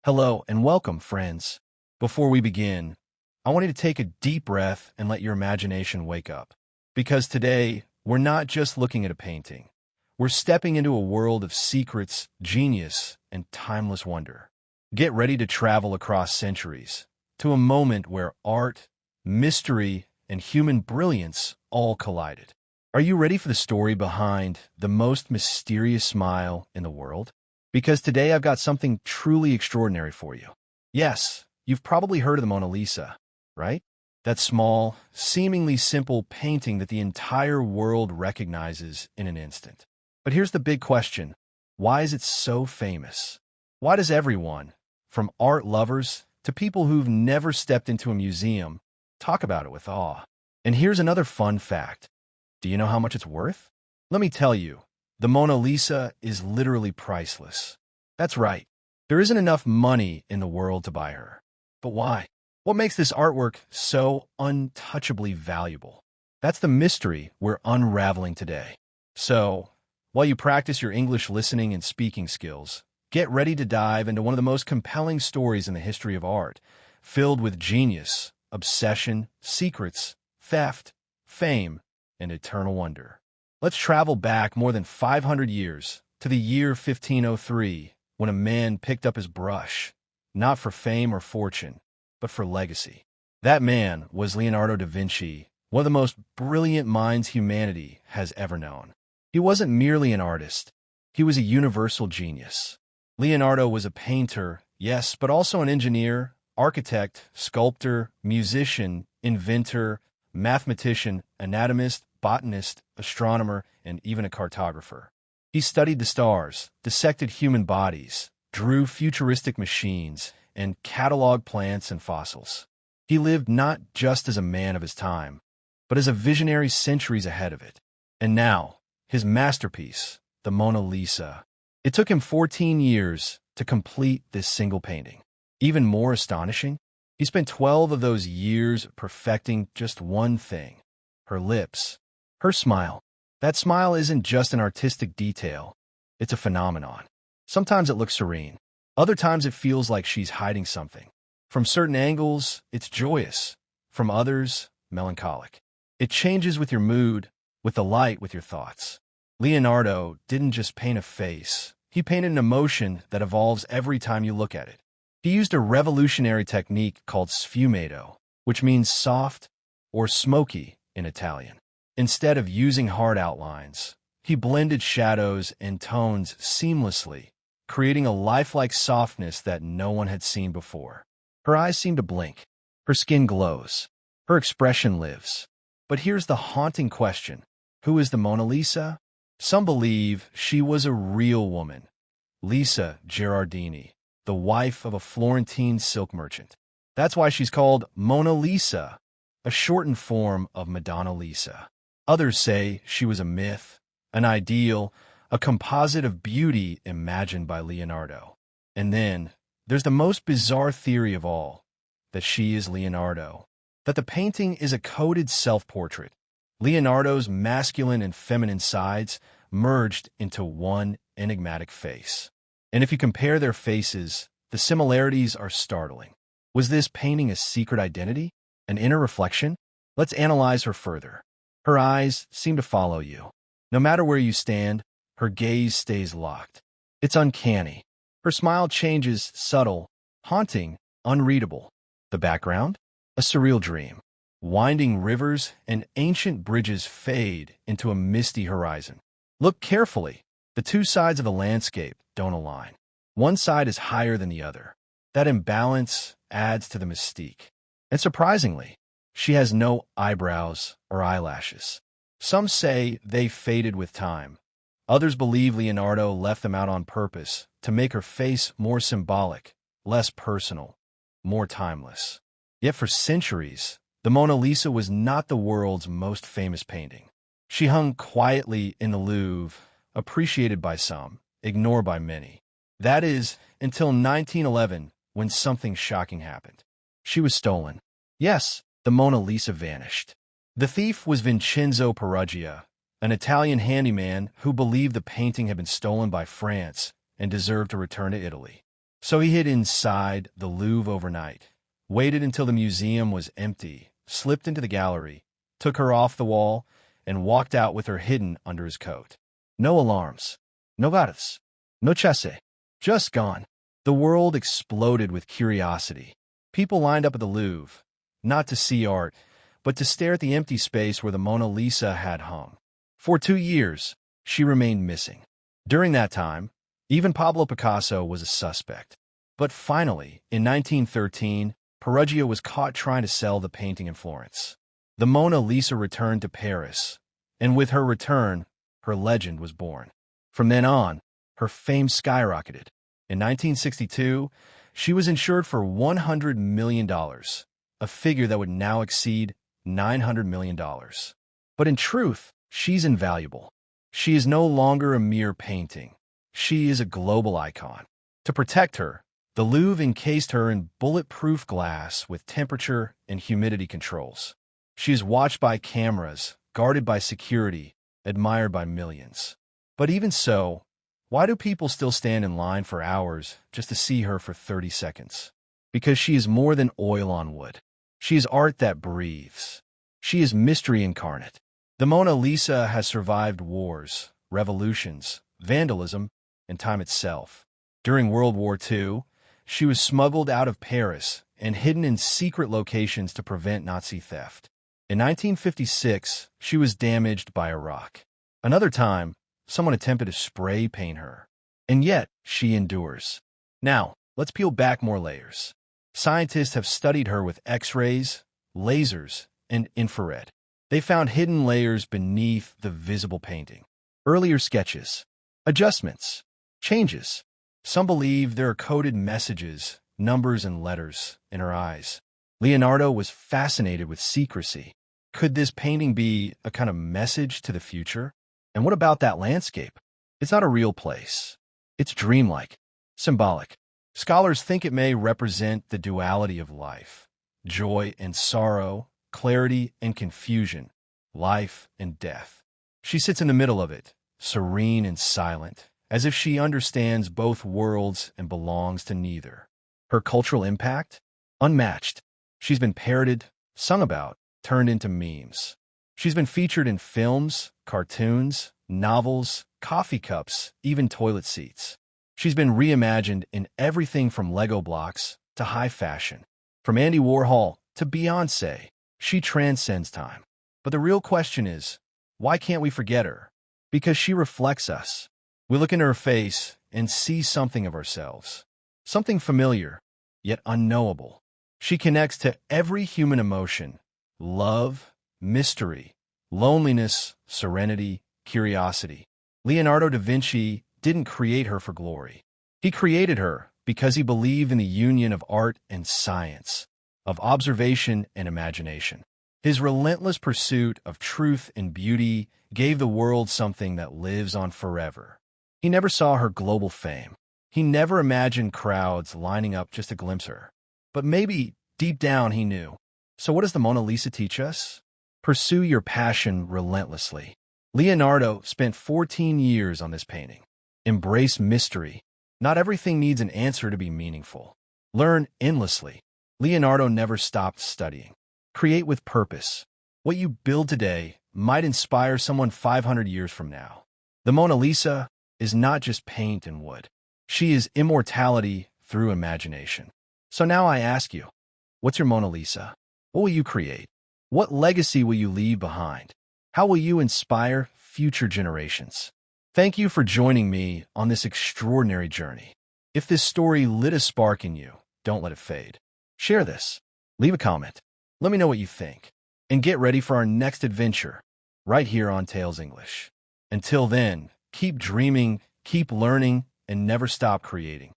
Hello and welcome, friends. Before we begin, I want you to take a deep breath and let your imagination wake up. Because today, we're not just looking at a painting. We're stepping into a world of secrets, genius, and timeless wonder. Get ready to travel across centuries to a moment where art, mystery, and human brilliance all collided. Are you ready for the story behind the most mysterious smile in the world? Because today I've got something truly extraordinary for you. Yes, you've probably heard of the Mona Lisa, right? That small, seemingly simple painting that the entire world recognizes in an instant. But here's the big question. Why is it so famous? Why does everyone, from art lovers to people who've never stepped into a museum, talk about it with awe? And here's another fun fact. Do you know how much it's worth? Let me tell you. The Mona Lisa is literally priceless. That's right. There isn't enough money in the world to buy her. But why? What makes this artwork so untouchably valuable? That's the mystery we're unraveling today. So, while you practice your English listening and speaking skills, get ready to dive into one of the most compelling stories in the history of art, filled with genius, obsession, secrets, theft, fame, and eternal wonder. Let's travel back more than 500 years to the year 1503, when a man picked up his brush, not for fame or fortune, but for legacy. That man was Leonardo da Vinci, one of the most brilliant minds humanity has ever known. He wasn't merely an artist, he was a universal genius. Leonardo was a painter, yes, but also an engineer, architect, sculptor, musician, inventor, mathematician, anatomist, botanist, astronomer, and even a cartographer. He studied the stars, dissected human bodies, drew futuristic machines, and cataloged plants and fossils. He lived not just as a man of his time, but as a visionary centuries ahead of it. And now, his masterpiece, the Mona Lisa. It took him 14 years to complete this single painting. Even more astonishing, he spent 12 of those years perfecting just one thing: her lips. Her smile. That smile isn't just an artistic detail. It's a phenomenon. Sometimes it looks serene. Other times it feels like she's hiding something. From certain angles, it's joyous. From others, melancholic. It changes with your mood, with the light, with your thoughts. Leonardo didn't just paint a face. He painted an emotion that evolves every time you look at it. He used a revolutionary technique called sfumato, which means soft or smoky in Italian. Instead of using hard outlines, he blended shadows and tones seamlessly, creating a lifelike softness that no one had seen before. Her eyes seem to blink. Her skin glows. Her expression lives. But here's the haunting question. Who is the Mona Lisa? Some believe she was a real woman, Lisa Gherardini, the wife of a Florentine silk merchant. That's why she's called Mona Lisa, a shortened form of Madonna Lisa. Others say she was a myth, an ideal, a composite of beauty imagined by Leonardo. And then, there's the most bizarre theory of all, that she is Leonardo, that the painting is a coded self-portrait. Leonardo's masculine and feminine sides merged into one enigmatic face. And if you compare their faces, the similarities are startling. Was this painting a secret identity? An inner reflection? Let's analyze her further. Her eyes seem to follow you. No matter where you stand, her gaze stays locked. It's uncanny. Her smile changes, subtle, haunting, unreadable. The background? A surreal dream. Winding rivers and ancient bridges fade into a misty horizon. Look carefully. The two sides of the landscape don't align. One side is higher than the other. That imbalance adds to the mystique. And surprisingly, she has no eyebrows or eyelashes. Some say they faded with time. Others believe Leonardo left them out on purpose to make her face more symbolic, less personal, more timeless. Yet for centuries, the Mona Lisa was not the world's most famous painting. She hung quietly in the Louvre, appreciated by some, ignored by many. That is, until 1911, when something shocking happened. She was stolen. Yes, the Mona Lisa vanished. The thief was Vincenzo Peruggia, an Italian handyman who believed the painting had been stolen by France and deserved to return to Italy. So he hid inside the Louvre overnight, waited until the museum was empty, slipped into the gallery, took her off the wall, and walked out with her hidden under his coat. No alarms, no gatas, no chasse, just gone. The world exploded with curiosity. People lined up at the Louvre, not to see art, but to stare at the empty space where the Mona Lisa had hung. For 2 years, she remained missing. During that time, even Pablo Picasso was a suspect. But finally, in 1913, Peruggia was caught trying to sell the painting in Florence. The Mona Lisa returned to Paris, and with her return, her legend was born. From then on, her fame skyrocketed. In 1962, she was insured for $100 million, a figure that would now exceed $900 million. But in truth, she's invaluable. She is no longer a mere painting. She is a global icon. To protect her, the Louvre encased her in bulletproof glass with temperature and humidity controls. She is watched by cameras, guarded by security, admired by millions. But even so, why do people still stand in line for hours just to see her for 30 seconds? Because she is more than oil on wood. She is art that breathes. She is mystery incarnate. The Mona Lisa has survived wars, revolutions, vandalism, and time itself. During World War II, she was smuggled out of Paris and hidden in secret locations to prevent Nazi theft. In 1956, she was damaged by a rock. Another time, someone attempted to spray paint her. And yet, she endures. Now, let's peel back more layers. Scientists have studied her with X-rays, lasers, and infrared. They found hidden layers beneath the visible painting. Earlier sketches, adjustments, changes. Some believe there are coded messages, numbers, and letters in her eyes. Leonardo was fascinated with secrecy. Could this painting be a kind of message to the future? And what about that landscape? It's not a real place. It's dreamlike, symbolic. Scholars think it may represent the duality of life, joy and sorrow, clarity and confusion, life and death. She sits in the middle of it, serene and silent, as if she understands both worlds and belongs to neither. Her cultural impact? Unmatched. She's been parodied, sung about, turned into memes. She's been featured in films, cartoons, novels, coffee cups, even toilet seats. She's been reimagined in everything from Lego blocks to high fashion. From Andy Warhol to Beyoncé, she transcends time. But the real question is, why can't we forget her? Because she reflects us. We look into her face and see something of ourselves. Something familiar, yet unknowable. She connects to every human emotion: love, mystery, loneliness, serenity, curiosity. Leonardo da Vinci didn't create her for glory. He created her because he believed in the union of art and science, of observation and imagination. His relentless pursuit of truth and beauty gave the world something that lives on forever. He never saw her global fame. He never imagined crowds lining up just to glimpse her. But maybe deep down he knew. So what does the Mona Lisa teach us? Pursue your passion relentlessly. Leonardo spent 14 years on this painting. Embrace mystery. Not everything needs an answer to be meaningful. Learn endlessly. Leonardo never stopped studying. Create with purpose. What you build today might inspire someone 500 years from now. The Mona Lisa is not just paint and wood. She is immortality through imagination. So now I ask you, what's your Mona Lisa? What will you create? What legacy will you leave behind? How will you inspire future generations? Thank you for joining me on this extraordinary journey. If this story lit a spark in you, don't let it fade. Share this. Leave a comment. Let me know what you think. And get ready for our next adventure, right here on Tales English. Until then, keep dreaming, keep learning, and never stop creating.